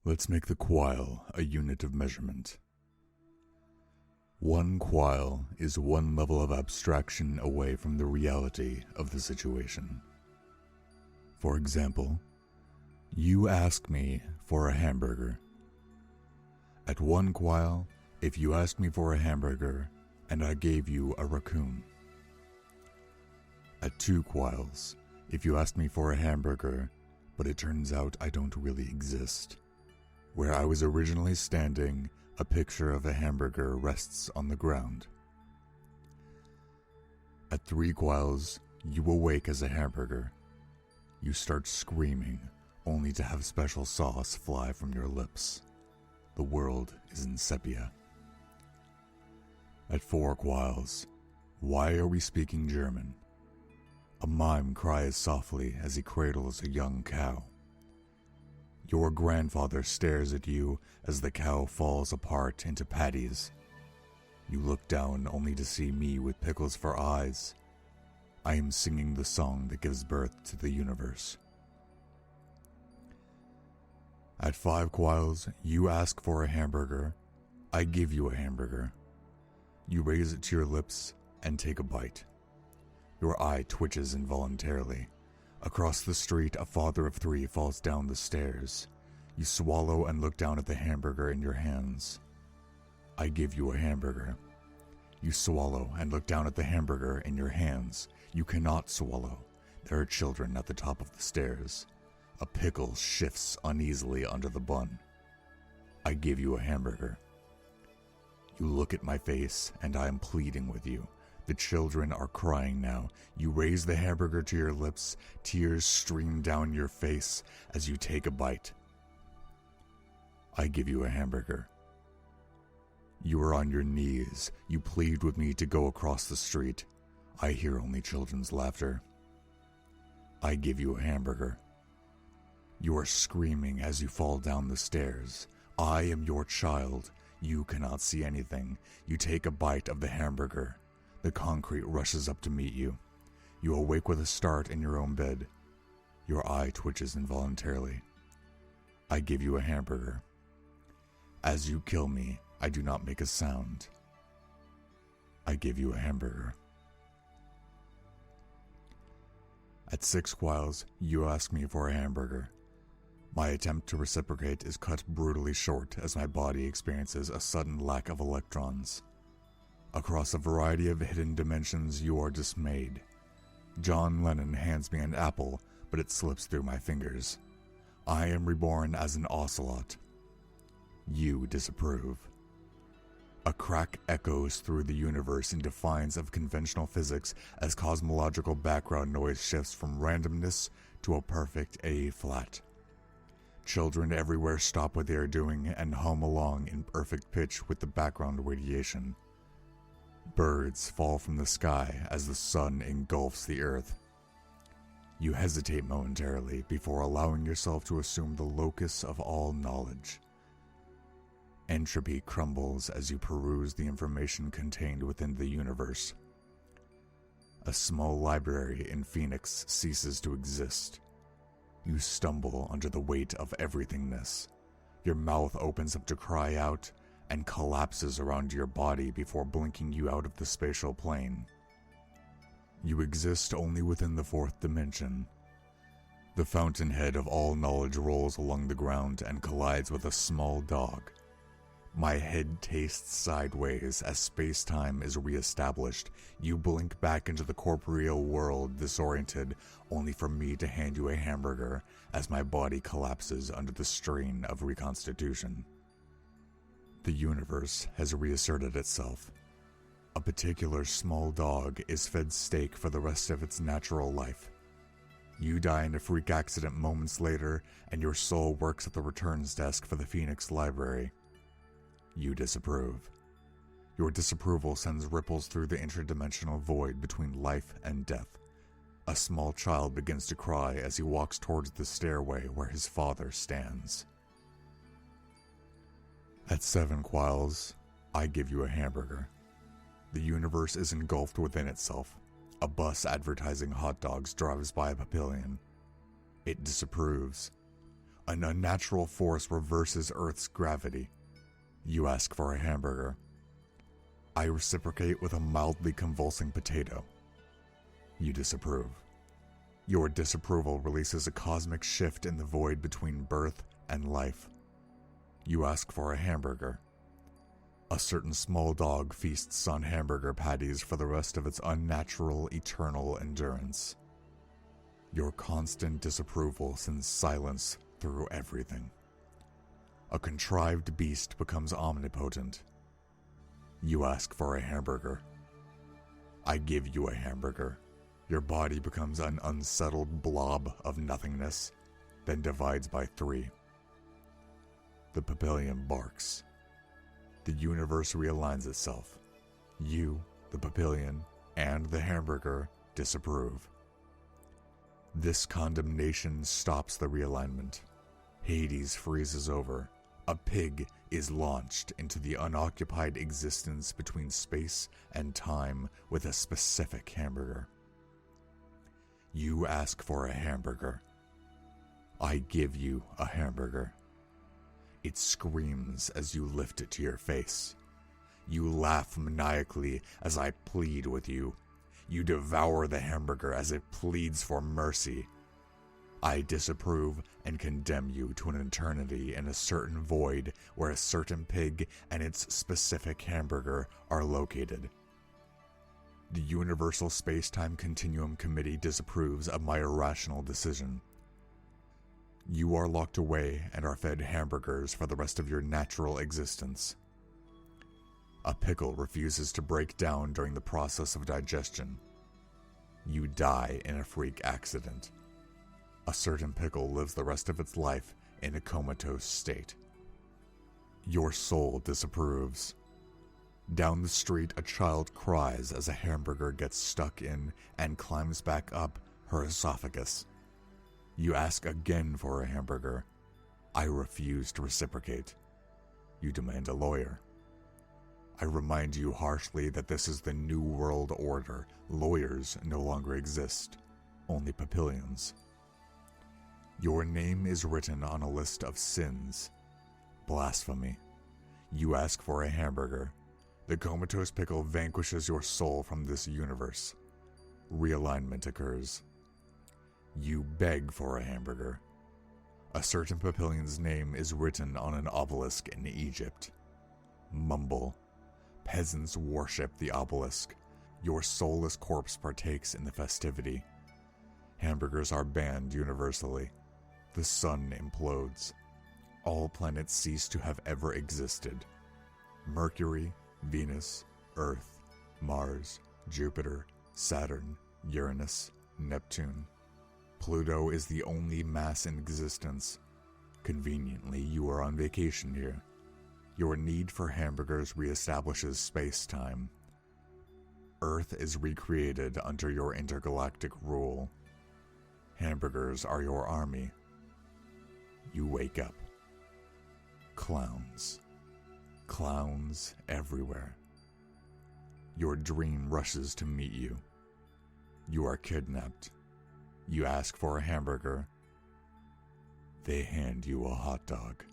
Let's make the Cuil a unit of measurement. 1 Cuil is 1 level of abstraction away from the reality of the situation. For example, you ask me for a hamburger. At 1 Cuil, if you asked me for a hamburger and I gave you a raccoon. At 2 Cuils, if you asked me for a hamburger, but it turns out I don't really exist. Where I was originally standing, a picture of a hamburger rests on the ground. At 3 Cuils, you awake as a hamburger. You start screaming, only to have special sauce fly from your lips. The world is in sepia. At 4 Cuils, why are we speaking German? A mime cries softly as he cradles a young cow. Your grandfather stares at you as the cow falls apart into patties. You look down only to see me with pickles for eyes. I am singing the song that gives birth to the universe. At 5 Cuils, you ask for a hamburger. I give you a hamburger. You raise it to your lips and take a bite. Your eye twitches involuntarily. Across the street, a father of 3 falls down the stairs. You swallow and look down at the hamburger in your hands. I give you a hamburger. You swallow and look down at the hamburger in your hands. You cannot swallow. There are children at the top of the stairs. A pickle shifts uneasily under the bun. I give you a hamburger. You look at my face and I am pleading with you. The children are crying now. You raise the hamburger to your lips. Tears stream down your face as you take a bite. I give you a hamburger. You are on your knees. You plead with me to go across the street. I hear only children's laughter. I give you a hamburger. You are screaming as you fall down the stairs. I am your child. You cannot see anything. You take a bite of the hamburger. The concrete rushes up to meet you. You awake with a start in your own bed. Your eye twitches involuntarily. I give you a hamburger. As you kill me, I do not make a sound. I give you a hamburger. At 6 Cuils, you ask me for a hamburger. My attempt to reciprocate is cut brutally short as my body experiences a sudden lack of electrons. Across a variety of hidden dimensions, you are dismayed. John Lennon hands me an apple, but it slips through my fingers. I am reborn as an ocelot. You disapprove. A crack echoes through the universe in defiance of conventional physics as cosmological background noise shifts from randomness to a perfect A-flat. Children everywhere stop what they are doing and hum along in perfect pitch with the background radiation. Birds fall from the sky as the sun engulfs the earth. You hesitate momentarily before allowing yourself to assume the locus of all knowledge. Entropy crumbles as you peruse the information contained within the universe. A small library in Phoenix ceases to exist. You stumble under the weight of everythingness. Your mouth opens up to cry out and collapses around your body before blinking you out of the spatial plane. You exist only within the 4th dimension. The fountainhead of all knowledge rolls along the ground and collides with a small dog. My head tastes sideways as space-time is re-established. You blink back into the corporeal world, disoriented, only for me to hand you a hamburger as my body collapses under the strain of reconstitution. The universe has reasserted itself. A particular small dog is fed steak for the rest of its natural life. You die in a freak accident moments later, and your soul works at the returns desk for the Phoenix Library. You disapprove. Your disapproval sends ripples through the interdimensional void between life and death. A small child begins to cry as he walks towards the stairway where his father stands. At 7 Cuils, I give you a hamburger. The universe is engulfed within itself. A bus advertising hot dogs drives by a pavilion. It disapproves. An unnatural force reverses Earth's gravity. You ask for a hamburger. I reciprocate with a mildly convulsing potato. You disapprove. Your disapproval releases a cosmic shift in the void between birth and life. You ask for a hamburger. A certain small dog feasts on hamburger patties for the rest of its unnatural, eternal endurance. Your constant disapproval sends silence through everything. A contrived beast becomes omnipotent. You ask for a hamburger. I give you a hamburger. Your body becomes an unsettled blob of nothingness, then divides by 3. The papillion barks. The universe realigns itself. You, the papillion, and the hamburger disapprove. This condemnation stops the realignment. Hades freezes over. A pig is launched into the unoccupied existence between space and time with a specific hamburger. You ask for a hamburger. I give you a hamburger. It screams as you lift it to your face. You laugh maniacally as I plead with you. You devour the hamburger as it pleads for mercy. I disapprove and condemn you to an eternity in a certain void where a certain pig and its specific hamburger are located. The Universal Space-Time Continuum Committee disapproves of my irrational decision. You are locked away and are fed hamburgers for the rest of your natural existence. A pickle refuses to break down during the process of digestion. You die in a freak accident. A certain pickle lives the rest of its life in a comatose state. Your soul disapproves. Down the street, a child cries as a hamburger gets stuck in and climbs back up her esophagus. You ask again for a hamburger. I refuse to reciprocate. You demand a lawyer. I remind you harshly that this is the New World Order. Lawyers no longer exist, only papillions. Your name is written on a list of sins. Blasphemy. You ask for a hamburger. The comatose pickle vanquishes your soul from this universe. Realignment occurs. You beg for a hamburger. A certain papillion's name is written on an obelisk in Egypt. Mumble. Peasants worship the obelisk. Your soulless corpse partakes in the festivity. Hamburgers are banned universally. The sun implodes. All planets cease to have ever existed. Mercury, Venus, Earth, Mars, Jupiter, Saturn, Uranus, Neptune. Pluto is the only mass in existence. Conveniently, you are on vacation here. Your need for hamburgers reestablishes space-time. Earth is recreated under your intergalactic rule. Hamburgers are your army. You wake up. Clowns. Clowns everywhere. Your dream rushes to meet you. You are kidnapped. You ask for a hamburger. They hand you a hot dog.